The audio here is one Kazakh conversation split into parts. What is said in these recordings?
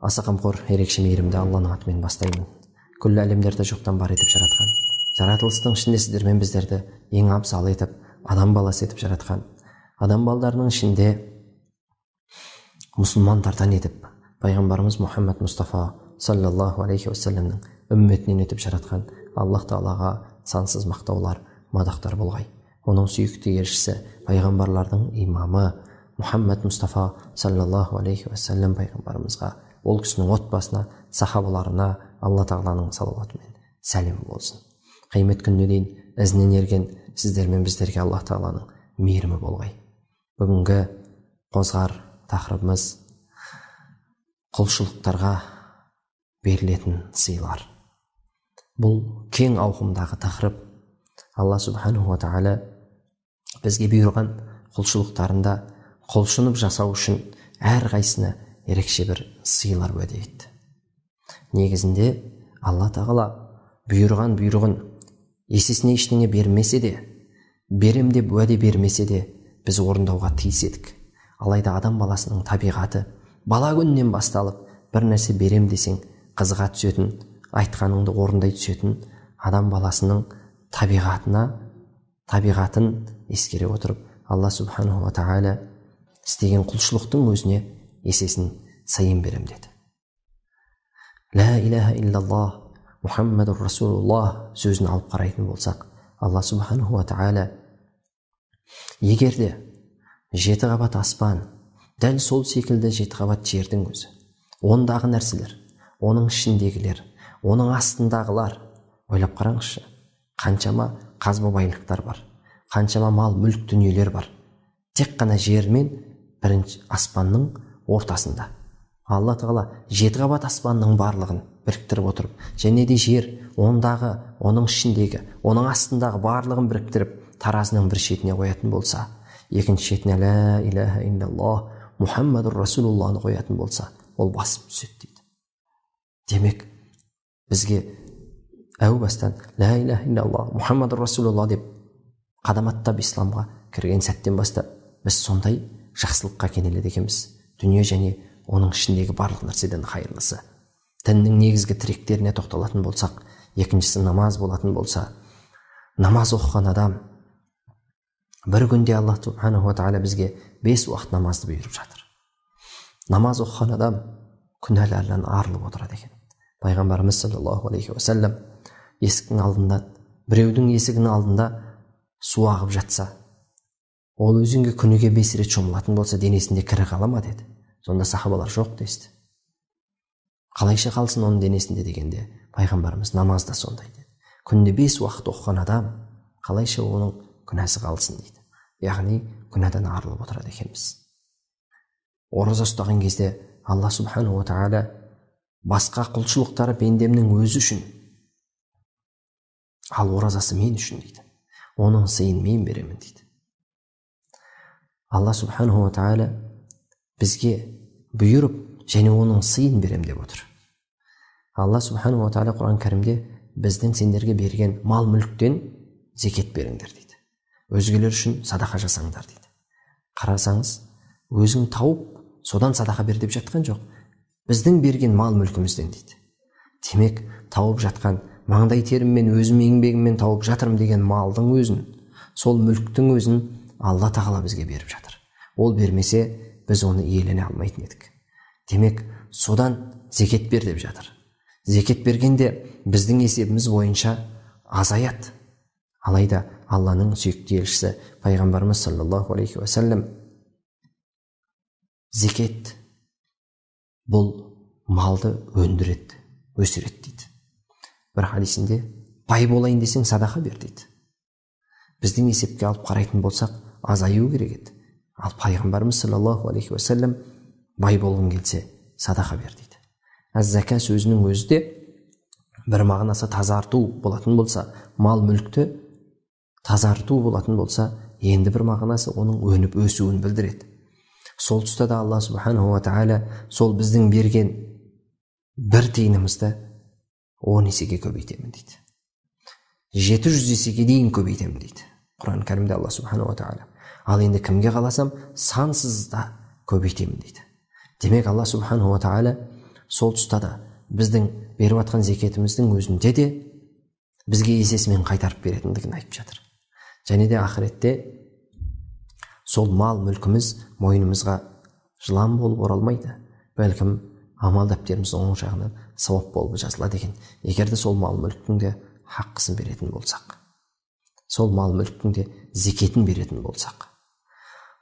Аса қамқор, ерекше мейірімді Алланың атымен бастаймын. Күллі әлемдерді жоқтан бар етіп жаратқан, жаратылыстың ішінде сіздер мен біздерді ең абзал етіп, адам баласы етіп жаратқан, адам балдарының ішінде мұсылмандардан етіп, пайғамбарымыз Мұхаммад Мұстафа саллаллаху алейхи уассаламның үмметінен етіп жаратқан Аллах Тағалаға сансыз мақтаулар, мадақтар болғай. Оның сүйікті елшісі, пайғамбарлардың имамы Мұхаммад Мұстафа саллаллаху алейхи уассалам пайғамбарымызға, ол кісінің отбасына, сахабаларына Алла Тағаланың салауатымен сәлем болсын. Қиямет күніне дейін ізінен ерген сіздер мен біздерге Алла Тағаланың мейірімі болғай. Бүгінгі қозғар тақырыбымыз құлшылықтарға берілетін сыйлар. Бұл кең ауқымдағы тақырып. Алла субханаху ва тағала бізге бұйырған құлшылықтарында құлшынып жасау үшін әрқайсысына ерекше бір сыйлар уәде етті. Негізінде Алла Тағала бұйырған бұйрығын есесіне ештеңе бермесе де, берем деп уәде бермесе де, біз орындауға тиіс едік. Алайда адам баласының табиғаты бала күннен басталып, бір нәрсе берем десең қызыға түсетін, айтқаныңды орындай түсетін адам баласының табиғатын ескере отырып, Алла субханаху ва тағала істеген құлшылықтың өзіне есесін сайын берем деді. Ла илаха иллаллах Мұхаммадур Расулуллах сөзін алып қарайтын болсақ, Алла субханаху ва тағала егер де 7 қабат аспан, дәл сол секілді 7 қабат жердің өзі, ондағы нәрселер, оның ішіндегілер, оның астындағылар, ойлап қараңызшы, қаншама қазба байлықтар бар, қаншама мал мүлік дүниелер бар, тек қана жер мен бірінші аспанның ортасында. Алла Тағала 7 қабат аспанның барлығын біріктіріп отырып, және де жер, ондағы, оның ішіндегі, оның астындағы барлығын біріктіріп, таразының бір шетіне қоятын болса, екінші шетіне ла илаха иллаллах Мұхаммадур Расулуллахны қоятын болса, ол басып түседі дейді. Демек, бізге әу бастан ла илаха иллаллах Мұхаммадур Расулуллах деп қадаматтап исламға кірген сәттен бастап, біз сондай жақсылыққа кенеледі екенбіз. Дүние және оның ішіндегі барлық нәрседен хайырлысы. Діннің негізгі тіректеріне тоқталатын болсақ, екіншісі намаз болатын болса, намаз оқыған адам, бір күнде Алла субханаху ва тағала бізге 5 уақыт намазды бұйырып жатыр. Намаз оқыған адам күнәлардан арылып отырады екен. Пайғамбарымыз саллаллаху алейхи уассалам есіктің алдында, біреудің есігінің алдында су ағып жатса, ол өзенге күніге 5 рет шомылатын болса, денесінде кірі қала ма деді. Сонда сахабалар жоқ десті. Қалайша қалсын оның денесінде дегенде, пайғамбарымыз намазда сондай деді. Күнде 5 уақыт оқыған адам қалайша оның күнәсі қалсын дейді. Яғни күнәдан арылып отырады екенбіз. Ораза ұстаған кезде Алла субханаху ва тағала басқа құлшылықтары пендемнің өзі үшін, ал оразасы мен үшін дейді. Оның сыйын мен беремін дейді. Алла субханаху ва тағала бізге бұйырып, және оның сыйын берем деп отыр. Алла субханаху ва тағала Құран кәрімде біздің сендерге берген мал мүліктен зекет беріңдер дейді. Өзгелер үшін садақа жасаңдар дейді. Қарасаңыз, өзің тауып, содан садақа бер деп жатқан жоқ. Біздің берген мал мүлкімізден дейді. Демек, тауып жатқан, маңдай теріммен, өзім еңбегіммен тауып жатырым деген малдың өзін, сол мүліктің өзін Алла Тағала бізге беріп жатыр. Ол бермесе, біз оны иелене алмайтын едік. Демек, содан зекет бер деп жатыр. Зекет бергенде біздің есебіміз бойынша азаят. Алайда Алланың сүйікті елшісі пайғамбарымыз саллаллаху алейхи уассалам зекет бұл малды өндіреді, өсіреді дейді. Бір хадисінде бай болайын десең садақа бер дейді. Біздің есепке алып қарайтын болсақ, азаю керек еді. Ал пайғамбарымыз саллаллаху алейхи уассалам бай болғың келсе садақа бер дейді. Аз-зака сөзінің өзі де бір мағынасы тазарту болатын болса, мал мүлікті тазарту болатын болса, енді бір мағынасы оның өніп өсуін білдіреді. Сол тұста да Алла субханаху ва тағала сол біздің берген бір тиынымызды 10 есеге көбейтемін дейді. 700 есеге дейін көбейтемін дейді. Құран кәрімде Алла субханаху ва тағала. Ал енді кімге қаласам сансыз да көбейтемін дейді. Демек Алла субханаху ва тағала сол тұста да біздің беріп жатқан зекетіміздің өзінде де бізге есесімен қайтарып беретіндігін айтып жатыр. Және де ақыретте сол мал мүлкіміз мойнымызға жылан болып оралмайды, бәлкім амал дәптеріміздің оң жағынан сауап болып жазылады екен. Егер де сол мал мүліктің де хаққысын беретін болсақ, сол мал мүліктің де зекетін беретін болсақ.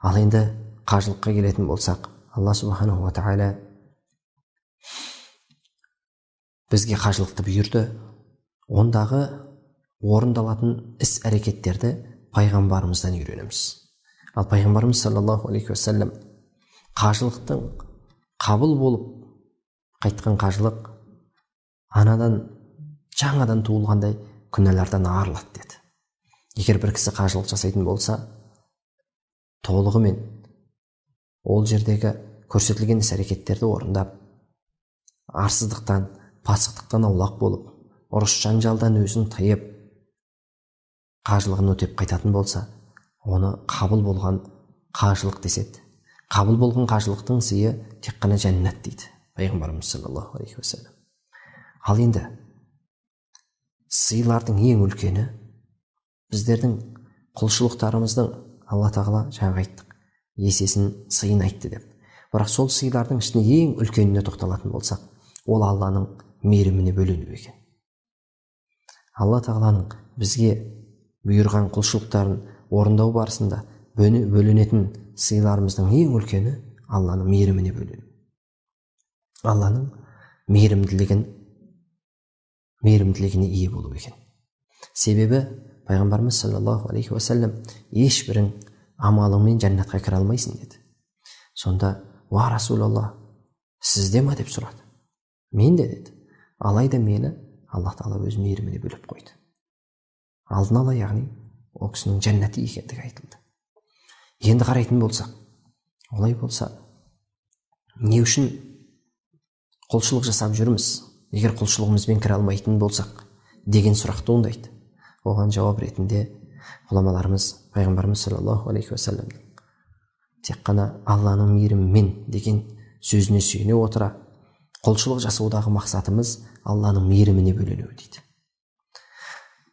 Ал енді қажылыққа келетін болсақ, Алла субханаху ва тағала бізге қажылықты бұйырды. Ондағы орындалатын іс-әрекеттерді пайғамбарымыздан үйренеміз. Ал пайғамбарымыз саллаллаху алейхи уассалам қажылықтың қабыл болып қайтқан қажылық анадан жаңадан туылғандай күнәлардан арылады деді. Егер бір кісі қажылық жасайтын болса, толығымен ол жердегі көрсетілген іс-әрекеттерді орындап, арсыздықтан, пасықтықтан аулақ болып, ұрыс жанжалдан өзін тыйып, қажылығын өтеп қайтатын болса, оны қабыл болған қажылық деседі. Қабыл болған қажылықтың сыйы тек қана жәннат дейді пайғамбарымыз саллаллаху алейхи уассалам. Ал енді сыйлардың ең үлкені біздердің құлшылықтарымыздың, Алла тағала жаңа айттық, есесін сыйын айтты деп. Бірақ сол сыйлардың ішінде ең үлкеніне тоқталатын болсақ, ол Алланың мейіріміне бөлену екен. Алла тағаланың бізге бұйырған құлшылықтарын орындау барысында бөленетін сыйларымыздың ең үлкені Алланың мейіріміне бөлену. Алланың мейірімділігіне ие болу екен. Себебі пайғамбарымыз саллаллаху алейхи уассалам ешбірің амалыңмен жәннатқа кіре алмайсың деді. Сонда уа Расулалла, сізде ма деп сұрады. Мен де деді. Алайда мені Аллах тағала өз мейіріміне бөліп қойды. Алдын ала, яғни ол кісінің жәннаты екендігі айтылды. Енді қарайтын болсақ, олай болса не үшін құлшылық жасап жүрміз? Егер құлшылығымызбен кіре алмайтын болсақ деген сұрақ туындайды. Оған жауап ретінде ғұламаларымыз пайғамбарымыз саллаллаху алейхи уассаламның тек қана Алланың мейірімімен деген сөзіне сүйене отыра, құлшылық жасаудағы мақсатымыз Алланың мейіріміне бөлену дейді.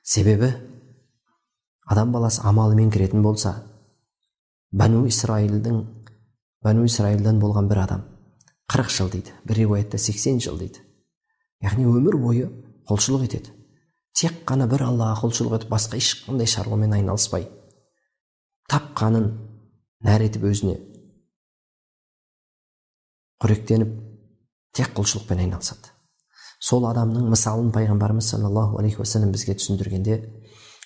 Себебі адам баласы амалымен кіретін болса, Бану Исраилдан болған бір адам 40 жыл дейді, бір риуаятта 80 жыл дейді. Яғни өмір бойы құлшылық етеді. Тек қана бір Аллаға құлшылық етіп, басқа ешқандай шаруамен айналыспай, тапқанын нәр етіп өзіне қоректеніп, тек құлшылықпен айналысады. Сол адамның мысалын пайғамбарымыз саллаллаху алейхи уассалам бізге түсіндіргенде,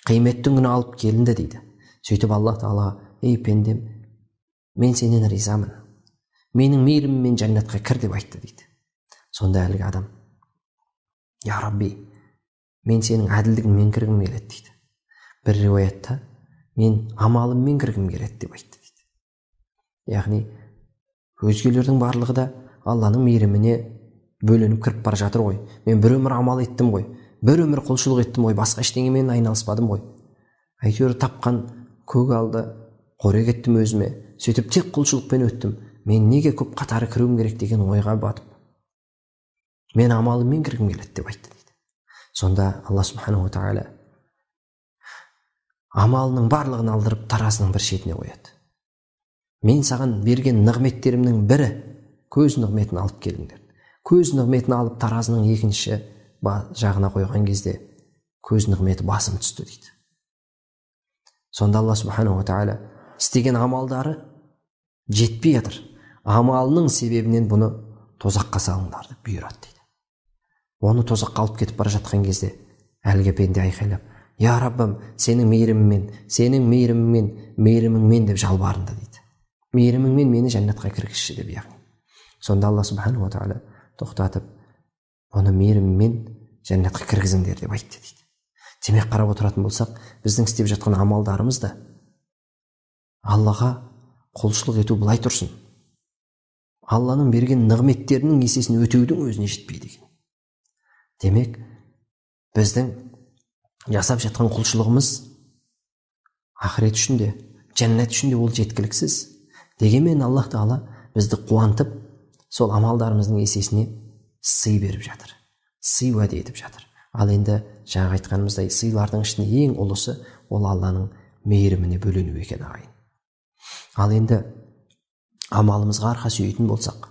қияметтің күні алып келінді дейді. Сөйтіп Аллах тағала: ей пендем, мен сенен ризамын, менің мейіріміммен жәннатқа кір деп айтты дейді. Сонда әлгі адам: я Рабби, мен сенің әділдігіңмен кіргім келеді дейді. Бір риуаятта мен амалыммен кіргім келеді деп айтты дейді. Яғни өзгелердің барлығы да Алланың мейіріміне бөленіп кіріп бара жатыр ғой. Мен бір өмір амал еттім ғой, бір өмір құлшылық еттім ғой, басқа ештеңемен айналыспадым ғой. Әйтеуір тапқан көк алды, қорек еттім өзіме, сөйтіп тек құлшылықпен өттім. Мен неге көп қатары кіруім керек деген ойға батып, мен амалыммен кіргім келеді деп айтты дейді. Сонда Алла субханаху тағала амалының барлығын алдырып таразының бір шетіне қояды. Мен саған берген нығметтерімнің бірі көз нығметін алып келіңдер. Көз нығметін алып таразының екінші жағына қойған кезде көз нығметі басым түсті дейді. Сонда Алла субханаху тағала істеген амалдары жетпей жатыр. Амалының себебінен бұны тозаққа салыңдар деп бұйырады дейді. Оны тозаққа алып кетіп бара жатқан кезде әлгі пенде айқайлап: я Раббым, сенің мейіріміңмен деп жалбарынды дейді. Мейіріміңмен мені жәннатқа кіргізші деп. Яғни сонда Алла субханаху тағала тоқтатып, оны мейіріммен жәннатқа кіргізіңдер деп айтты дейді. Демек қарап отыратын болсақ, біздің істеп жатқан амалдарымыз да Аллаға құлшылық ету былай тұрсын, Алланың берген нығметтерінің есесін өтеудің өзіне жетпейді екен. Демек біздің жасап жатқан құлшылығымыз ақырет үшін де, жәннат үшін де ол жеткіліксіз. Дегенмен Аллах тағала бізді қуантып, сол амалдарымыздың есесіне сый беріп жатыр, сый уәде етіп жатыр. Ал енді жаңа айтқанымыздай сыйлардың ішінде ең ұлысы ол Алланың мейіріміне бөлену екен ағайын. Ал енді амалымызға арқа сүйейтін болсақ,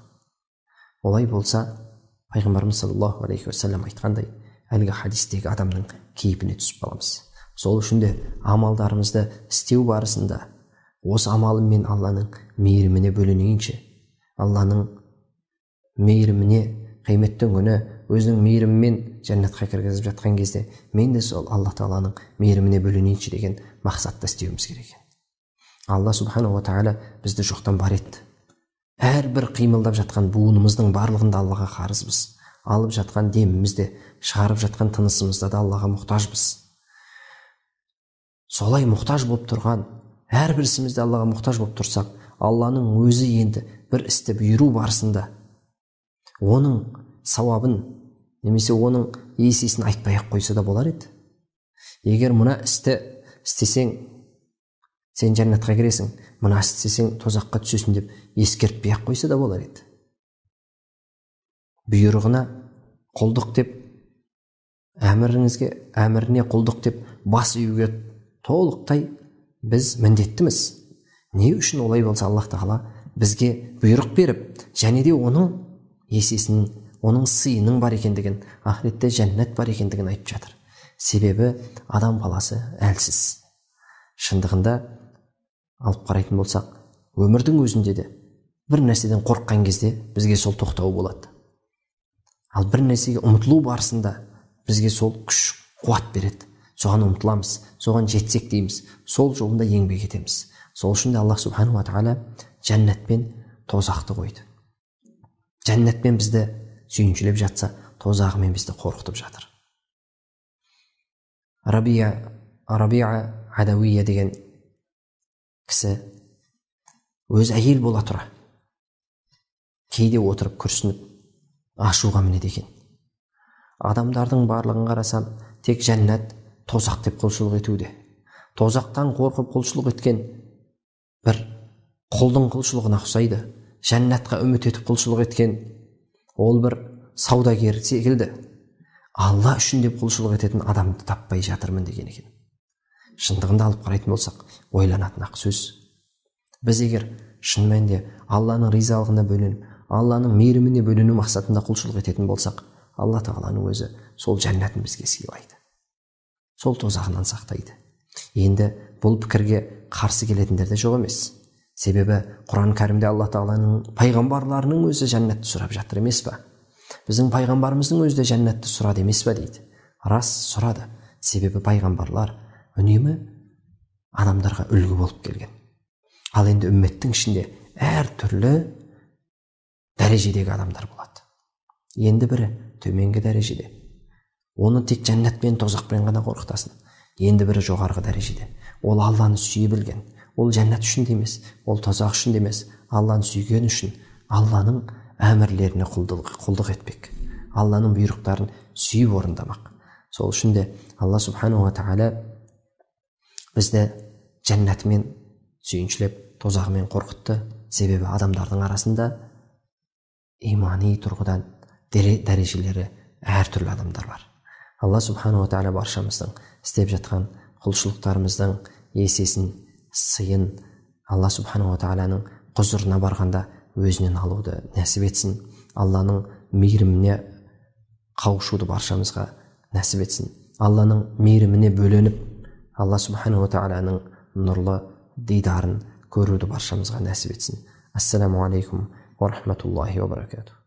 олай болса пайғамбарымыз саллаллаху алейхи уассалам айтқандай әлгі хадистегі адамның кейпіне түсіп қаламыз. Сол үшін де амалдарымызды істеу барысында осы амалыммен Алланың мейіріміне бөленейінші, Алланың мейіріміне қияметтің күні өзінің мейірімімен жәннатқа кіргізіп жатқан кезде мен де сол Алла Тағаланың мейіріміне бөленейінші деген мақсатта істеуіміз керек. Алла субханаху ва тағала бізді жоқтан бар етті. Әрбір қимылдап жатқан буынымыздың барлығында Аллаға қарызбыз. Алып жатқан демімізде, шығарып жатқан тынысымызда да Аллаға мұқтажбыз. Солай мұқтаж болып тұрған, әрбір ісімізде Аллаға мұқтаж болып тұрсақ, Алланың өзі енді бір істі бұйыру барысында оның сауабын немесе оның есесін айтпай-ақ қойса да болар еді. Егер мына істі істесең сен жәннатқа кіресің, мына істесең тозаққа түсесің деп ескертпей-ақ қойса да болар еді. Бұйрығына құлдық деп, әміріне құлдық деп бас июге толықтай біз міндеттіміз. Не үшін олай болса Аллах Тағала бізге бұйрық беріп, және де оның есесінің, оның сыйының бар екендігін, ақыретте жәннат бар екендігін айтып жатыр. Себебі адам баласы әлсіз. Шындығында алып қарайтын болсақ, өмірдің өзінде де бір нәрседен қорыққан кезде бізге сол тоқтау болады. Ал бір нәрсеге ұмтылу барысында бізге сол күш, қуат береді. Соған ұмтыламыз, соған жетсек дейміз, сол жолында еңбек етеміз. Сол үшін де Аллах субханаху ва тағала жәннатпен тозақты қойды. Жәннатпен бізді сүйіншілеп жатса, тозағымен бізді қорқытып жатыр. Рабиа Адауия деген кісі өз әйел бола тұра кейде отырып күрсініп ашуға мінеді екен. Адамдардың барлығын қарасам, тек жәннат, тозақ деп құлшылық етуде. Тозақтан қорқып құлшылық еткен бір құлдың құлшылығына ұқсайды. Жәннатқа үміт етіп құлшылық еткен ол бір саудагер секілді. Алла үшін деп құлшылық ететін адамды таппай жатырмын деген екен. Шындығында алып қарайтын болсақ, ойланатын ақ сөз. Біз егер шын мәнінде Алланың ризалығына бөленіп, Алланың мейіріміне бөлену мақсатында құлшылық ететін болсақ, Алла Тағаланың өзі сол жәннатын бізге сыйлайды. Сол тозағынан сақтайды. Енді бұл пікірге қарсы келетіндер де жоқ емес. Себебі Құран кәрімде Алла Тағаланың пайғамбарларының өзі жәннатты сұрап жатыр емес пе? Біздің пайғамбарымыздың өзі де жәннатты сұрады емес пе дейді. Рас, сұрады. Себебі пайғамбарлар үнемі адамдарға үлгі болып келген. Ал енді үмметтің ішінде әр түрлі дәрежедегі адамдар болады. Енді бірі төменгі дәрежеде. Оны тек жәннатпен, тозақпен ғана қорқытасың. Енді бірі жоғарғы дәрежеде. Ол Алланы сүйе білген. Ол жәннат үшін де емес, ол тозақ үшін де емес, Алланы сүйген үшін Алланың әмірлеріне құлдық етпек. Алланың бұйрықтарын сүйіп орындамақ. Сол үшін де Алла субханаху ва тағала бізді жәннатымен сүйіншілеп, тозағымен қорқытты. Себебі адамдардың арасында имани тұрғыдан дәрежелері әртүрлі адамдар бар. Алла субханаху ва тағала баршамыздың істеп жатқан құлшылықтарымыздың есесін, сыйын Алла субханаху ва тағаланың құзырына барғанда өзінен алуды нәсіп етсін. Алланың мейіріміне қауышуды баршамызға нәсіп етсін. Алланың мейіріміне бөленіп, Алла субханаху ва тағаланың нұрлы дидарын көруді баршамызға нәсіп етсін. Ассаламу алейкум ва рахматуллахи ва баракатух.